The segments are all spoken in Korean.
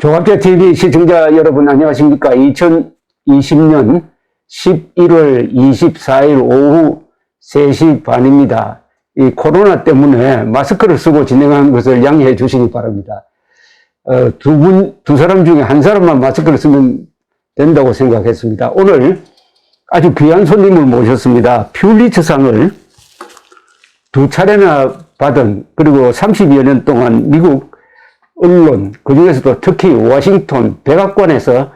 조갑제TV 시청자 여러분 안녕하십니까. 2020년 11월 24일 오후 3시 반입니다. 이 코로나 때문에 마스크를 쓰고 진행하는 것을 양해해 주시기 바랍니다. 두 사람 중에 한 사람만 마스크를 쓰면 된다고 생각했습니다. 오늘 아주 귀한 손님을 모셨습니다. 퓰리처상을 2차례나 받은, 그리고 30여 년 동안 미국 언론, 그 중에서도 특히 워싱턴 백악관에서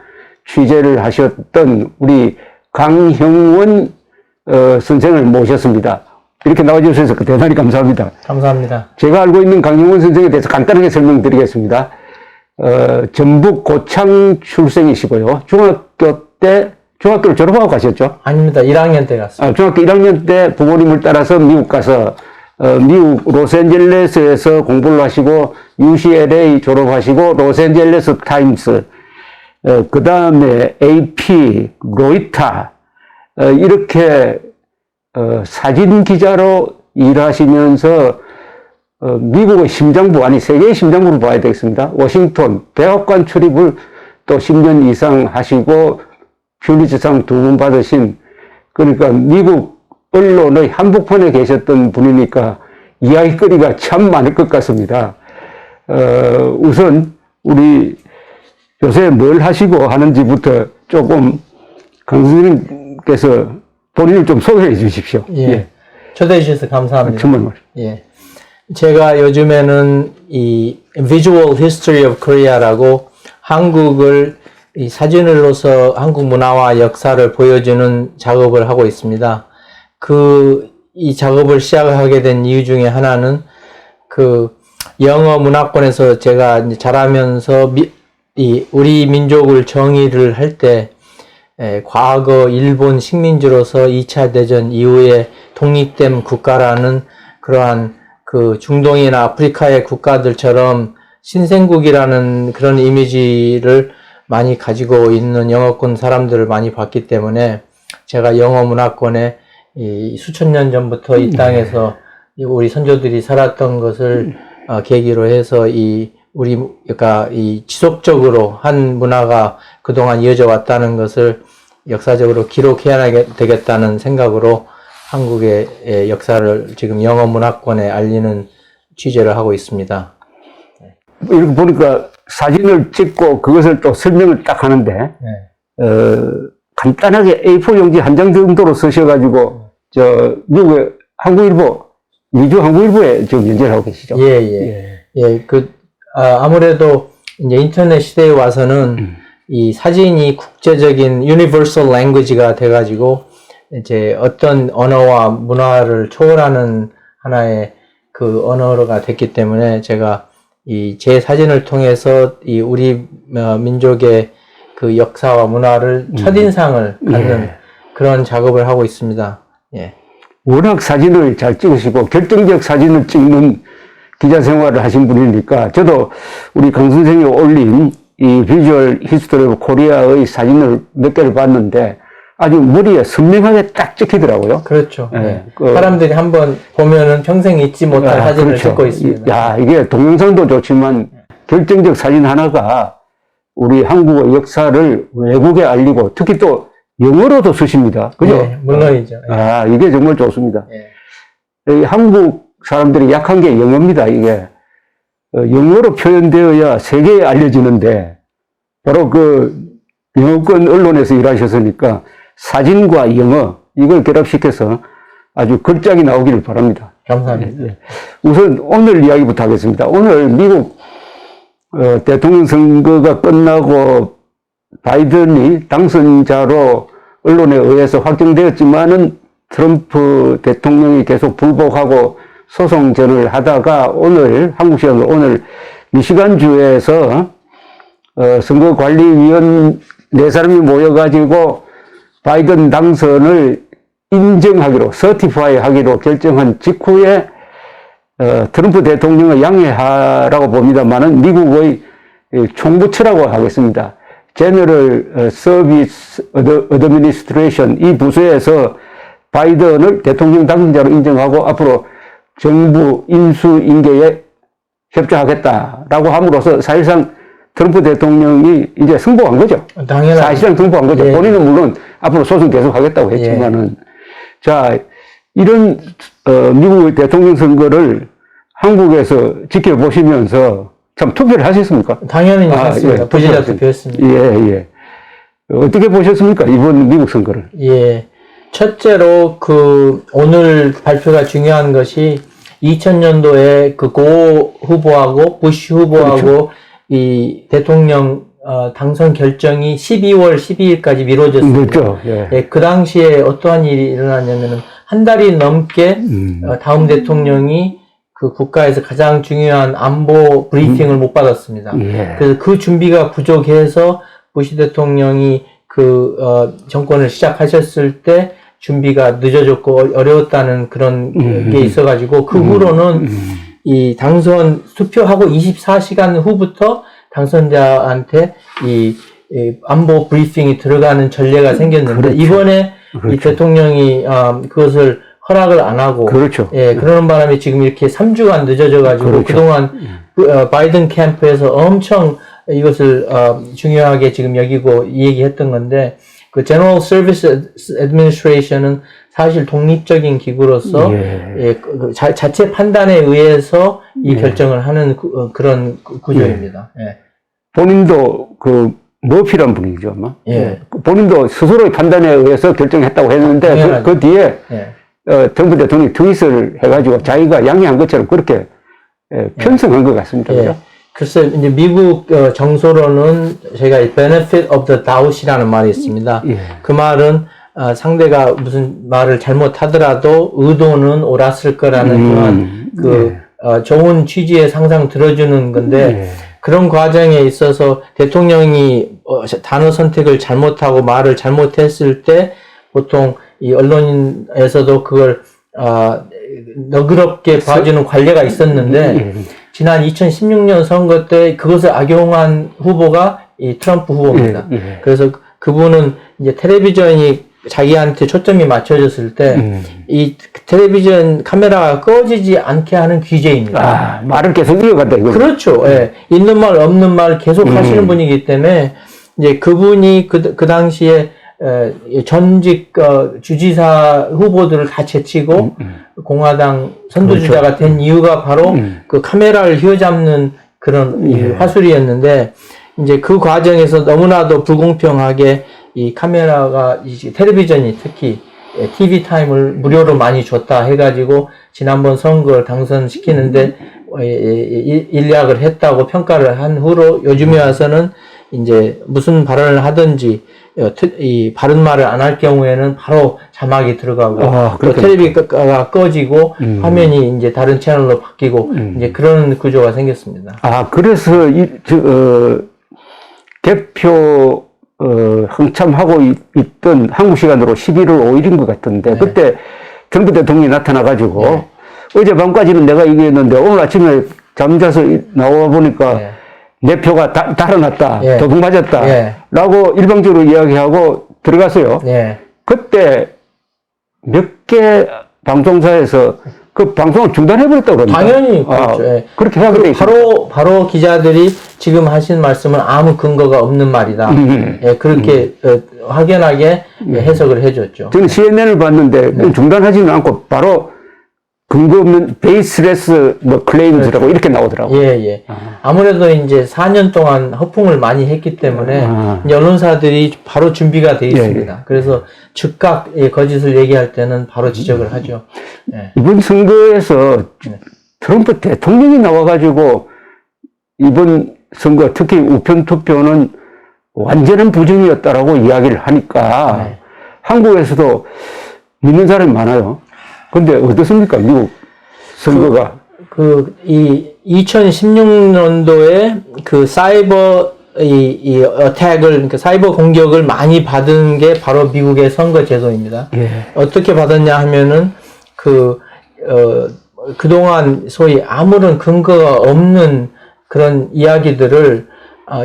취재를 하셨던 우리 강형원 선생을 모셨습니다. 이렇게 나와주셔서 대단히 감사합니다. 감사합니다. 제가 알고 있는 강형원 선생에 대해서 간단하게 설명드리겠습니다. 전북 고창 출생이시고요. 중학교를 졸업하고 가셨죠? 아닙니다. 1학년 때 갔어요. 중학교 1학년 때 부모님을 따라서 미국 가서 미국 로스앤젤레스에서 공부를 하시고 UCLA 졸업하시고 로스앤젤레스 타임스, 그 다음에 AP, 로이터, 이렇게 사진 기자로 일하시면서 미국의 심장부, 아니 세계의 심장부를 봐야 되겠습니다. 워싱턴 백악관 출입을 또 10년 이상 하시고 퓰리처상 2번 받으신, 그러니까 미국 언론의 한복판에 계셨던 분이니까 이야기거리가 참 많을 것 같습니다. 우선 우리 요새 뭘 하시고 하는지부터 조금 강 선생님께서 본인을 좀 소개해 주십시오. 예. 초대해 주셔서 감사합니다. 정말. 예. 제가 요즘에는 이 Visual History of Korea라고 한국을 이 사진으로서 한국 문화와 역사를 보여주는 작업을 하고 있습니다. 이 작업을 시작하게 된 이유 중에 하나는 영어 문화권에서 제가 이제 자라면서 우리 민족을 정의를 할 때 과거 일본 식민지로서 2차 대전 이후에 독립된 국가라는 그러한 중동이나 아프리카의 국가들처럼 신생국이라는 그런 이미지를 많이 가지고 있는 영어권 사람들을 많이 봤기 때문에 제가 영어 문화권에 수천 년 전부터 이 땅에서 우리 선조들이 살았던 것을 계기로 해서 우리가 지속적으로 한 문화가 그동안 이어져 왔다는 것을 역사적으로 기록해야 되겠다는 생각으로 한국의 역사를 지금 영어 문화권에 알리는 취재를 하고 있습니다. 이렇게 보니까 사진을 찍고 그것을 또 설명을 딱 하는데, 네. 간단하게 A4 용지 한 장 정도로 쓰셔가지고, 미국의 한국일보, 미주 한국일보에 지금 연재를 하고 계시죠? 예. 아무래도 이제 인터넷 시대에 와서는 이 사진이 국제적인 universal language가 돼가지고, 이제 어떤 언어와 문화를 초월하는 하나의 언어가 됐기 때문에 제가 제 사진을 통해서 우리 민족의 역사와 문화를 첫인상을 갖는 그런 작업을 하고 있습니다. 예. 워낙 사진을 잘 찍으시고 결정적 사진을 찍는 기자 생활을 하신 분이니까 저도 우리 강 선생이 올린 이 비주얼 히스토리 오브 코리아의 사진을 몇 개를 봤는데 아주 머리에 선명하게 딱 찍히더라고요. 그렇죠. 네. 사람들이 한번 보면은 평생 잊지 못할 사진을 그렇죠. 찍고 있습니다. 이게 동영상도 좋지만 결정적 사진 하나가 우리 한국의 역사를 외국에 알리고 특히 또 영어로도 쓰십니다. 그죠? 네, 물론이죠. 이게 정말 좋습니다. 네. 한국 사람들이 약한 게 영어입니다. 이게 영어로 표현되어야 세계에 알려지는데 바로 영어권 언론에서 일하셨으니까 사진과 영어 이걸 결합시켜서 아주 걸작이 나오기를 바랍니다. 감사합니다. 네. 우선 오늘 이야기부터 하겠습니다. 오늘 미국 대통령 선거가 끝나고 바이든이 당선자로 언론에 의해서 확정되었지만은 트럼프 대통령이 계속 불복하고 소송전을 하다가 한국 시간으로 오늘 미시간주에서 선거관리위원 4사람이 모여가지고 바이든 당선을 인정하기로, 서티파이 하기로 결정한 직후에 트럼프 대통령을 양해하라고 봅니다만은 미국의 총부처라고 하겠습니다. 제너럴 서비스 어드미니스트레이션 이 부서에서 바이든을 대통령 당선자로 인정하고 앞으로 정부 인수인계에 협조하겠다라고 함으로써 사실상 트럼프 대통령이 이제 승복한 거죠. 당연하죠. 사실상 승복한 거죠. 예. 본인은 물론 앞으로 소송 계속 하겠다고 했지만은. 자, 이런, 미국 대통령 선거를 한국에서 지켜보시면서 참 투표를 하셨습니까? 당연히 했습니다. 예, 부지자 투표했습니다. 예, 예. 어떻게 보셨습니까? 이번 미국 선거를. 예. 첫째로 오늘 발표가 중요한 것이 2000년도에 고 후보하고 부시 후보하고 그렇죠. 이 대통령 당선 결정이 12월 12일까지 미뤄졌습니다. 그렇죠. 예. 예, 그 당시에 어떠한 일이 일어났냐면은 한 달이 넘게 다음 대통령이 그 국가에서 가장 중요한 안보 브리핑을 못 받았습니다. 예. 그래서 그 준비가 부족해서 부시 대통령이 정권을 시작하셨을 때 준비가 늦어졌고 어려웠다는 그런 게 있어가지고 그 후로는 이 당선 투표하고 24시간 후부터 당선자한테 이 안보 브리핑이 들어가는 전례가 생겼는데 그렇죠. 이번에 그렇죠. 이 대통령이 그것을 허락을 안 하고 그렇죠. 예, 그러는 바람에 지금 이렇게 3주간 늦어져 가지고 그렇죠. 그동안 바이든 캠프에서 엄청 이것을 중요하게 지금 여기고 얘기했던 건데 그 General Service Administration은 사실 독립적인 기구로서 예, 자체 판단에 의해서 이 결정을 하는 그런 구조입니다. 예. 본인도 머피란 분이죠, 아마. 예. 본인도 스스로의 판단에 의해서 결정했다고 했는데 그 뒤에 예. 트럼프 대통령이 트윗을 해가지고 자기가 양해한 것처럼 그렇게 편성한 것 같습니다. 예. 그죠? 글쎄, 이제 미국 정서로는 제가 benefit of the doubt이라는 말이 있습니다. 예. 그 말은 상대가 무슨 말을 잘못하더라도 의도는 옳았을 거라는 그런 좋은 취지의 상상 들어주는 건데 그런 과정에 있어서 대통령이 단어 선택을 잘못하고 말을 잘못했을 때 보통 이 언론에서도 그걸 너그럽게 봐주는 관례가 있었는데 지난 2016년 선거 때 그것을 악용한 후보가 이 트럼프 후보입니다. 그래서 그분은 이제 텔레비전이 자기한테 초점이 맞춰졌을 때 이 텔레비전 카메라가 꺼지지 않게 하는 귀재입니다. 말을 계속 이어간다 이거. 그렇죠. 예. 있는 말 없는 말 계속 하시는 분이기 때문에 이제 그분이 그 당시에 전직 주지사 후보들을 다 제치고 공화당 선두주자가 된 이유가 바로 그 카메라를 휘어잡는 그런 화술이었는데 이제 그 과정에서 너무나도 불공평하게 이 카메라가 텔레비전이 특히 TV 타임을 무료로 많이 줬다 해가지고 지난번 선거를 당선시키는데 일약을 했다고 평가를 한 후로 요즘에 와서는 이제 무슨 발언을 하든지 이 바른 말을 안 할 경우에는 바로 자막이 들어가고 또 텔레비가 꺼지고 화면이 이제 다른 채널로 바뀌고 이제 그런 구조가 생겼습니다. 그래서 개표 한참 하고 있던 한국 시간으로 11월 5일인 것 같은데 그때 트럼프 대통령이 나타나가지고 어젯밤까지는 내가 이겼는데 오늘 아침에 잠자서 나와 보니까 내 표가 달아났다. 도둑 맞았다. 라고 일방적으로 이야기하고 들어갔어요. 그때 몇 개 방송사에서 그 방송을 중단해버렸다고 그럽니다. 당연히 그렇죠. 그렇게 생각돼 있어요. 바로 기자들이 지금 하신 말씀은 아무 근거가 없는 말이다. 그렇게 확연하게 해석을 해줬죠. 저는 CNN을 봤는데 중단하지는 않고 바로 근거 없는 베이스레스 클레임즈라고 이렇게 나오더라고요. 아무래도 이제 4년 동안 허풍을 많이 했기 때문에 이제 언론사들이 바로 준비가 돼 있습니다. 그래서 즉각 거짓을 얘기할 때는 바로 지적을 하죠. 이번 선거에서 트럼프 대통령이 나와가지고 이번 선거 특히 우편 투표는 완전한 부정이었다라고 이야기를 하니까 한국에서도 믿는 사람이 많아요. 근데 어떻습니까? 미국 선거가. 이 2016년도에 그 사이버 어택을, 그러니까 사이버 공격을 많이 받은 게 바로 미국의 선거 제도입니다. 어떻게 받았냐 하면은 그동안 소위 아무런 근거가 없는 그런 이야기들을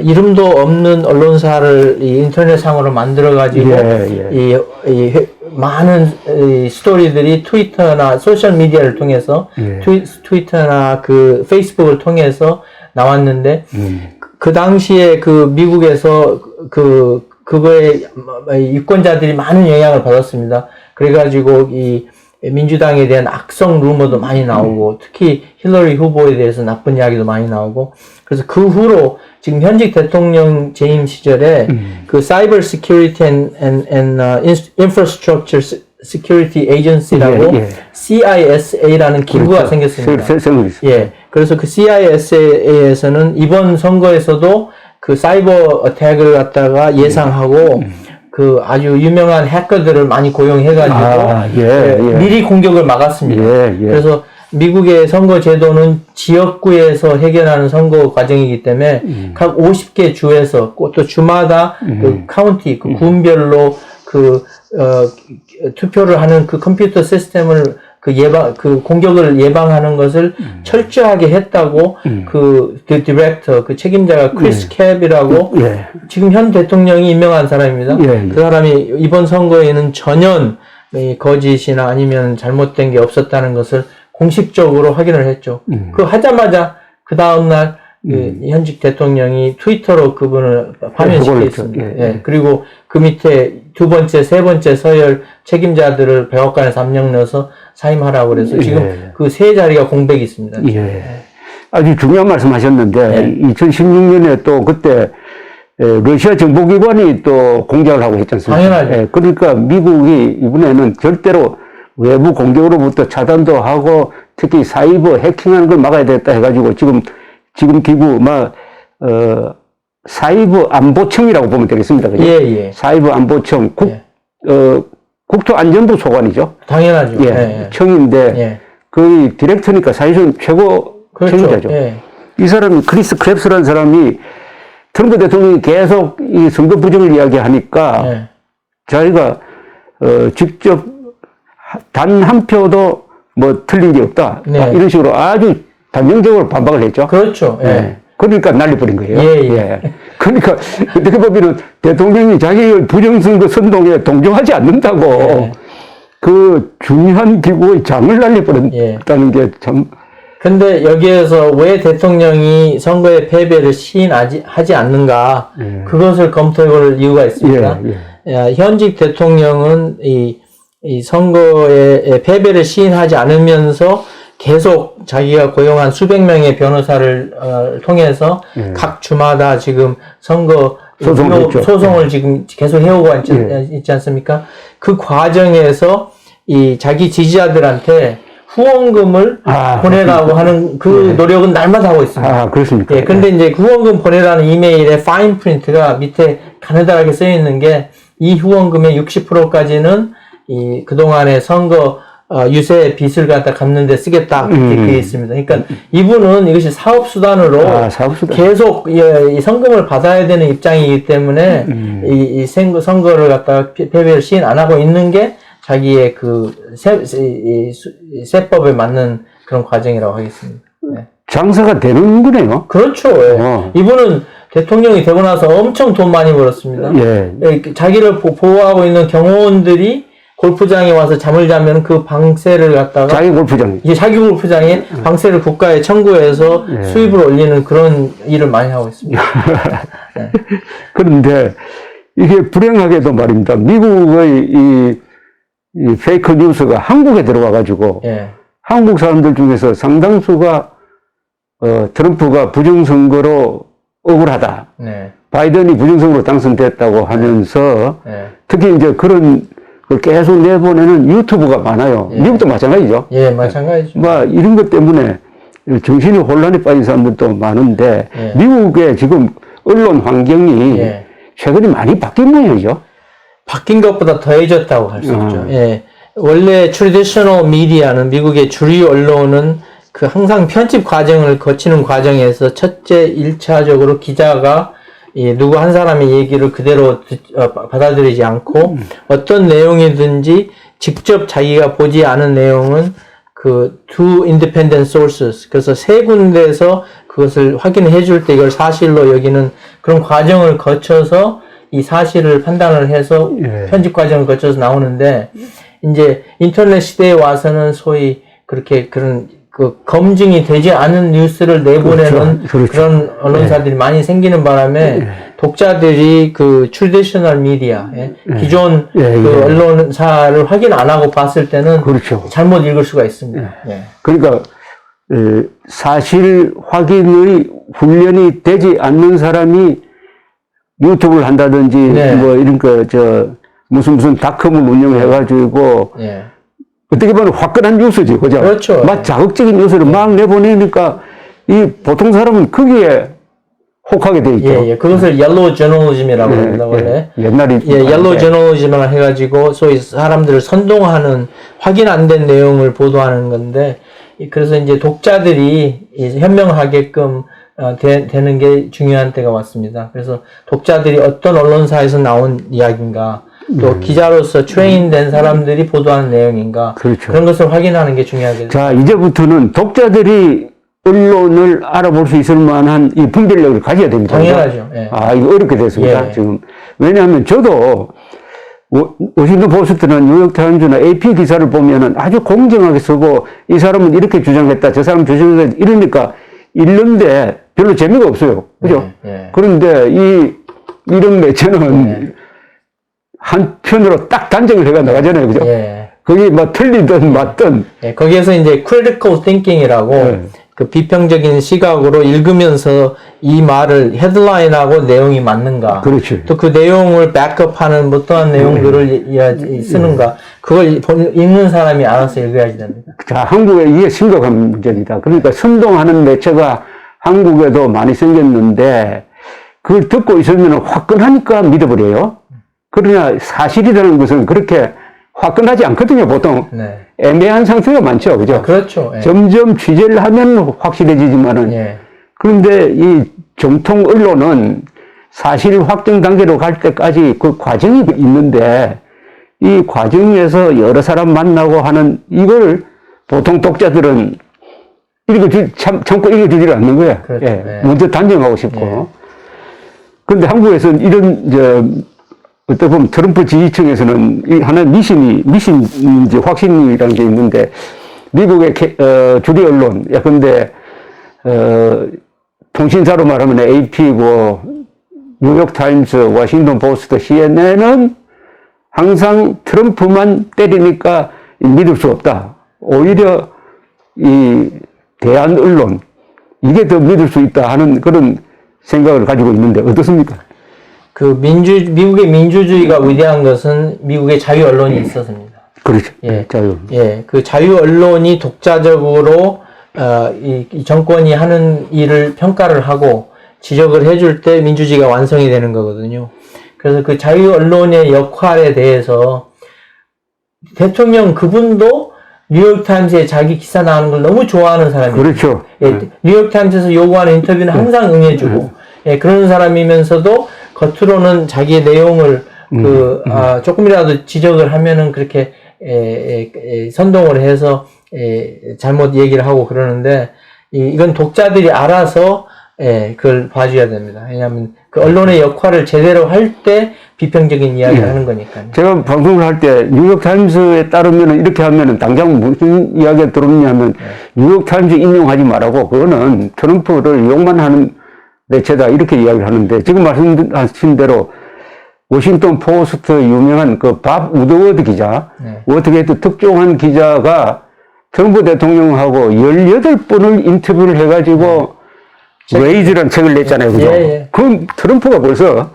이름도 없는 언론사를 이 인터넷상으로 만들어가지고 많은 스토리들이 트위터나 소셜미디어를 통해서 트위터나 그 페이스북을 통해서 나왔는데 그 당시에 그 미국에서 그거에 유권자들이 많은 영향을 받았습니다. 그래가지고 이 민주당에 대한 악성 루머도 많이 나오고 특히 힐러리 후보에 대해서 나쁜 이야기도 많이 나오고 그래서 그 후로 지금 현직 대통령 재임 시절에 그 Cyber Security and Infrastructure Security Agency라고 CISA라는 기구가 생겼습니다. 예. 그래서 그 CISA에서는 이번 선거에서도 그 사이버 어택을 갖다가 예상하고 그 아주 유명한 해커들을 많이 고용해가지고 미리 공격을 막았습니다. 그래서 미국의 선거 제도는 지역구에서 해결하는 선거 과정이기 때문에 각 50개 주에서 또 주마다 그 카운티, 그 군별로 투표를 하는 그 컴퓨터 시스템을 그 공격을 예방하는 것을 철저하게 했다고 그 디렉터, 그 책임자가 크리스 캡이라고 지금 현 대통령이 임명한 사람입니다. 그 사람이 이번 선거에는 전혀 거짓이나 아니면 잘못된 게 없었다는 것을 공식적으로 확인을 했죠. 그 하자마자 그 다음날 현직 대통령이 트위터로 그분을 파면시켰습니다. 그리고 그 밑에 두 번째, 세 번째 서열 책임자들을 백악관에서 압력 넣어서 사임하라고 그래서 지금 그 세 자리가 공백이 있습니다. 아주 중요한 말씀 하셨는데 2016년에 또 그때 러시아 정보기관이 또 공작을 하고 했지 않습니까? 당연하죠. 그러니까 미국이 이번에는 절대로 외부 공격으로부터 차단도 하고 특히 사이버 해킹하는 걸 막아야 되겠다 해가지고 지금 기구 사이버 안보청이라고 보면 되겠습니다. 그죠? 사이버 안보청 국토안전부 소관이죠. 당연하죠. 청인데 거의 디렉터니까 사실은 최고 책임자죠. 이 사람이 크리스 크랩스라는 사람이 트럼프 대통령이 계속 이 선거 부정을 이야기하니까 자기가 직접 단 한 표도 뭐 틀린 게 없다. 이런 식으로 아주 단정적으로 반박을 했죠. 그렇죠. 그러니까 날려버린 거예요. 그러니까 어떻게 보면 대통령이 자기 부정선거 선동에 동조하지 않는다고 그 중요한 기구의 장을 날려버렸다는 게 참. 근데 여기에서 왜 대통령이 선거의 패배를 시인하지 않는가 그것을 검토해볼 이유가 있습니다. 현직 대통령은 이 선거의 패배를 시인하지 않으면서 계속 자기가 고용한 수백 명의 변호사를 통해서 각 주마다 지금 선거 소송을 지금 계속 해오고 있지 않습니까? 그 과정에서 이 자기 지지자들한테 후원금을 보내라고 하는 그 노력은 날마다 하고 있습니다. 그렇습니까? 근데 이제 후원금 보내라는 이메일에 파인 프린트가 밑에 가느다랗게 쓰여 있는 게 이 후원금의 60%까지는 이 그동안의 선거 유세 빚을 갖다 갚는 데 쓰겠다 그렇게 되어 있습니다. 그러니까 이분은 이것이 사업 수단으로 계속 이 성금을 받아야 되는 입장이기 때문에 이 선거를 갖다가 패배를 시인 안 하고 있는 게 자기의 그 세법에 맞는 그런 과정이라고 하겠습니다. 장사가 되는 거네요. 그렇죠. 이분은 대통령이 되고 나서 엄청 돈 많이 벌었습니다. 자기를 보호하고 있는 경호원들이 골프장에 와서 잠을 자면 그 방세를 갖다가 자기 골프장에 방세를 국가에 청구해서 수입을 올리는 그런 일을 많이 하고 있습니다. 그런데 이게 불행하게도 말입니다. 미국의 이 페이크 뉴스가 한국에 들어와 가지고 한국 사람들 중에서 상당수가 트럼프가 부정선거로 억울하다. 바이든이 부정선거로 당선됐다고 하면서 특히 이제 그런 걸 계속 내보내는 유튜브가 많아요. 미국도 마찬가지죠. 마찬가지죠. 이런 것 때문에 정신이 혼란에 빠진 사람들도 많은데 미국의 지금 언론 환경이 최근에 많이 바뀐 모양이죠. 바뀐 것보다 더해졌다고 할 수 있죠. 원래 트래디셔널 미디어는 미국의 주류 언론은 그 항상 편집 과정을 거치는 과정에서 첫째 1차적으로 기자가 누구 한 사람의 얘기를 그대로 받아들이지 않고 어떤 내용이든지 직접 자기가 보지 않은 내용은 그 two independent sources 그래서 세 군데에서 그것을 확인해 줄 때 이걸 사실로 여기는 그런 과정을 거쳐서 이 사실을 판단을 해서 편집 과정을 거쳐서 나오는데 이제 인터넷 시대에 와서는 소위 그렇게 그런 그 검증이 되지 않은 뉴스를 내보내는 그렇죠. 그런 언론사들이 많이 생기는 바람에 독자들이 그 트래디셔널 미디어, 기존 그 언론사를 확인 안 하고 봤을 때는 그렇죠. 잘못 읽을 수가 있습니다. 예. 그러니까 사실 확인의 훈련이 되지 않는 사람이 유튜브를 한다든지 네. 뭐 이런 거 무슨 닷컴을 운영해가지고 예. 어떻게 보면 화끈한 뉴스지, 그죠? 그렇죠. 막 자극적인 뉴스를 막 내보내니까 이 보통 사람은 거기에 혹하게 돼 있죠. 예, 예. 그것을 옐로우 저널리즘이라고 합니다, 원래. 옛날에 옐로우 저널리즘을 해가지고 소위 사람들을 선동하는 확인 안 된 내용을 보도하는 건데, 그래서 이제 독자들이 현명하게끔 되는 게 중요한 때가 왔습니다. 그래서 독자들이 어떤 언론사에서 나온 이야기인가, 또 기자로서 트레인된 사람들이 보도하는 내용인가, 그렇죠. 그런 것을 확인하는 게 중요하겠죠. 자, 이제부터는 독자들이 언론을 알아볼 수 있을 만한 이 분별력을 가져야 됩니다. 당연하죠. 예. 아, 이거 어렵게 됐습니다. 예. 지금. 왜냐하면 저도 워싱턴 포스트나 뉴욕타임즈나 AP 기사를 보면은 아주 공정하게 쓰고 이 사람은 이렇게 주장했다, 저 사람은 주장했다, 이러니까 읽는데 별로 재미가 없어요. 그죠? 예. 그런데 이런 매체는 한편으로 딱 단정을 해가 나가잖아요. 그죠? 예. 그게 뭐 틀리든 맞든. 예, 거기에서 이제 critical thinking이라고 그 비평적인 시각으로 읽으면서 이 말을 헤드라인하고 내용이 맞는가. 그렇죠. 또 그 내용을 백업하는 어떠한 내용들을 쓰는가. 그걸 읽는 사람이 알아서 읽어야지 됩니다. 자, 한국에 이게 심각한 문제입니다. 그러니까 선동하는 매체가 한국에도 많이 생겼는데 그걸 듣고 있으면 화끈하니까 믿어버려요. 그러나 사실이라는 것은 그렇게 화끈하지 않거든요, 보통. 네. 애매한 상태가 많죠, 그죠? 그렇죠. 예. 점점 취재를 하면 확실해지지만은. 예. 그런데 이 정통 언론은 사실 확정 단계로 갈 때까지 그 과정이 있는데 이 과정에서 여러 사람 만나고 하는 이걸 보통 독자들은 참고 읽어주지 않는 거야. 그렇죠. 예. 예. 먼저 단정하고 싶고. 그런데 한국에서는 이런, 어떻게 보면 트럼프 지지층에서는 이 하나의 미신인지 확신이라는 게 있는데, 미국의 주류 언론, 예컨대, 통신사로 말하면 AP고, 뉴욕타임스, 워싱턴 포스트, CNN은 항상 트럼프만 때리니까 믿을 수 없다. 오히려 이 대한 언론, 이게 더 믿을 수 있다 하는 그런 생각을 가지고 있는데 어떻습니까? 미국의 민주주의가 위대한 것은 미국의 자유 언론이 있어서입니다. 그렇죠. 예. 자유. 예. 그 자유 언론이 독자적으로, 이 정권이 하는 일을 평가를 하고 지적을 해줄 때 민주주의가 완성이 되는 거거든요. 그래서 그 자유 언론의 역할에 대해서 대통령 그분도 뉴욕타임스에 자기 기사 나오는 걸 너무 좋아하는 사람이에요. 그렇죠. 예, 뉴욕타임스에서 요구하는 인터뷰는 항상 응해주고, 예, 그런 사람이면서도 겉으로는 자기의 내용을 조금이라도 지적을 하면은 그렇게 선동을 해서 잘못 얘기를 하고 그러는데 이건 독자들이 알아서 그걸 봐줘야 됩니다. 왜냐하면 그 언론의 역할을 제대로 할 때 비평적인 이야기를 하는 거니까요. 제가 방송을 할 때 뉴욕타임스에 따르면 이렇게 하면은 당장 무슨 이야기가 들어오냐면 뉴욕타임스 인용하지 말라고 그거는 트럼프를 욕만 하는 매체다 이렇게 이야기를 하는데 지금 말씀하신 대로 워싱턴 포스트 유명한 그 밥 우드워드 기자, 워터게이트 특종한 기자가 트럼프 대통령하고 18번을 인터뷰를 해가지고 레이즈라는 책을 냈잖아요. 그죠? 예. 그럼 트럼프가 벌써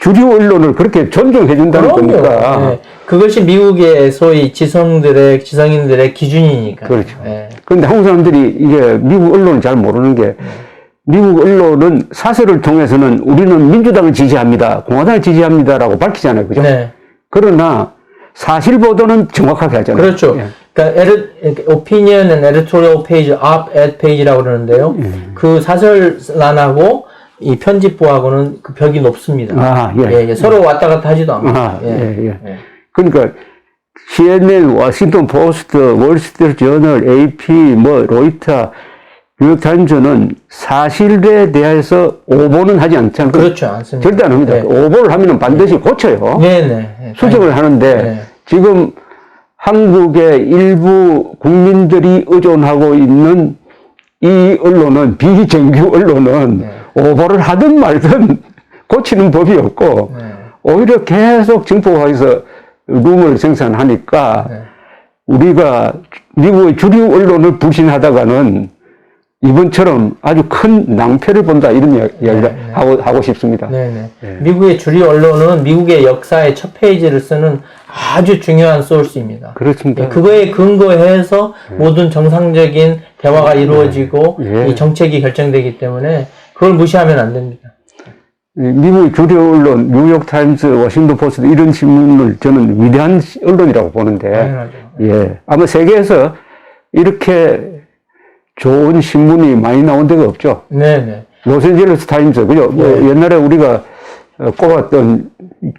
주류 언론을 그렇게 존중해준다는 거니까. 예. 그것이 미국의 소위 지성인들의 기준이니까. 그렇죠. 예. 그런데 한국 사람들이 이게 미국 언론을 잘 모르는 게 미국 언론은 사설을 통해서는 우리는 민주당을 지지합니다. 공화당을 지지합니다라고 밝히잖아요. 그죠? 네. 그러나 사실 보도는 정확하게 하잖아요. 그렇죠. 예. 그러니까 opinion and editorial page, op-ed page라고 그러는데요. 그 사설란하고 이 편집부하고는 그 벽이 높습니다. 아, 예. 예. 서로 왔다 갔다 하지도 않고. 아, 예. 그러니까 CNN, 워싱턴 포스트, 월스트리트저널, AP, 로이터, 뉴욕타임즈는 사실에 대해서 오보는 하지 않지 않고 그렇죠. 않습니다. 절대 안 합니다. 네. 오보를 하면 반드시 고쳐요. 네네. 수정을 하는데 지금 한국의 일부 국민들이 의존하고 있는 이 언론은, 비정규 언론은 네. 오보를 하든 말든 고치는 법이 없고, 네. 오히려 계속 정보화해서 rum을 생산하니까, 네. 우리가 미국의 주류 언론을 불신하다가는 이번처럼 아주 큰 낭패를 본다, 이런 이야기를 네. 하고 싶습니다. 네네. 네. 미국의 주류 언론은 미국의 역사의 첫 페이지를 쓰는 아주 중요한 소스입니다. 그렇습니다. 그거에 근거해서 모든 정상적인 대화가 이루어지고 예. 이 정책이 결정되기 때문에 그걸 무시하면 안 됩니다. 미국의 주류 언론, 뉴욕타임스, 워싱턴 포스트 이런 신문을 저는 위대한 언론이라고 보는데, 당연하죠. 예, 아마 세계에서 이렇게 좋은 신문이 많이 나온 데가 없죠. 네네. 로스앤젤레스 타임스, 그죠? 뭐 네. 옛날에 우리가 꼽았던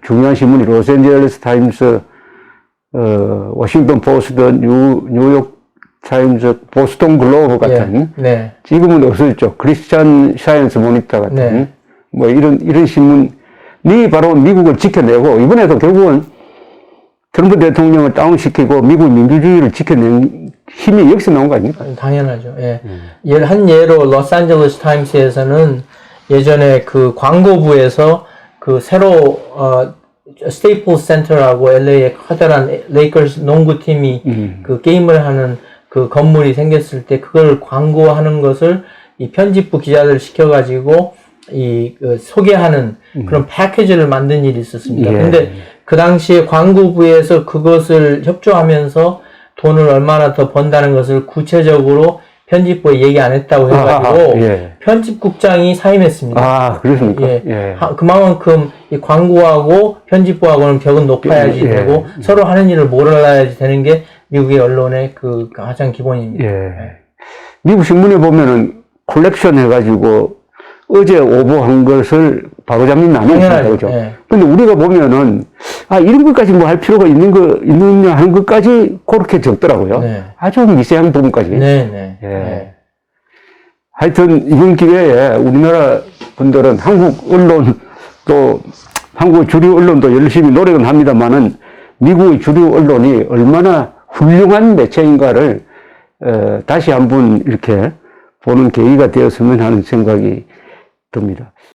중요한 신문이 로스앤젤레스 타임스, 워싱턴 포스트, 뉴욕 타임스, 보스턴 글로브 같은, 예. 네. 지금은 없어졌죠. 크리스찬 사이언스 모니터 같은, 네. 뭐 이런 신문이 바로 미국을 지켜내고, 이번에도 결국은 트럼프 대통령을 다운시키고 미국 민주주의를 지켜낸 힘이 여기서 나온 거 아닙니까? 당연하죠. 예. 한 예로 로스앤젤레스 타임스에서는 예전에 그 광고부에서 그 새로 스테이플스 센터라고 LA의 커다란 레이커스 농구팀이 그 게임을 하는 그 건물이 생겼을 때 그걸 광고하는 것을 이 편집부 기자들 시켜가지고 그 소개하는 그런 패키지를 만든 일이 있었습니다. 예. 근데 그 당시에 광고부에서 그것을 협조하면서 돈을 얼마나 더 번다는 것을 구체적으로 편집부에 얘기 안 했다고 해가지고 예. 편집국장이 사임했습니다. 아, 그렇습니까? 예. 예. 그만큼 이 광고하고 편집부하고는 벽은 높아야지 예. 되고 서로 하는 일을 몰라야지 되는 게 미국의 언론의 그 가장 기본입니다. 예. 미국 신문에 보면은 콜렉션 해가지고 어제 오보한 것을 바로잡는 나눠 있습니다. 그죠? 예. 근데 우리가 보면은, 이런 것까지 뭐 할 필요가 있느냐 하는 것까지 그렇게 적더라고요. 네. 아주 미세한 부분까지. 네네. 예. 네. 하여튼 이번 기회에 우리나라 분들은 한국 언론 또 한국 주류 언론도 열심히 노력은 합니다만은 미국의 주류 언론이 얼마나 훌륭한 매체인가를 다시 한번 이렇게 보는 계기가 되었으면 하는 생각이 듭니다.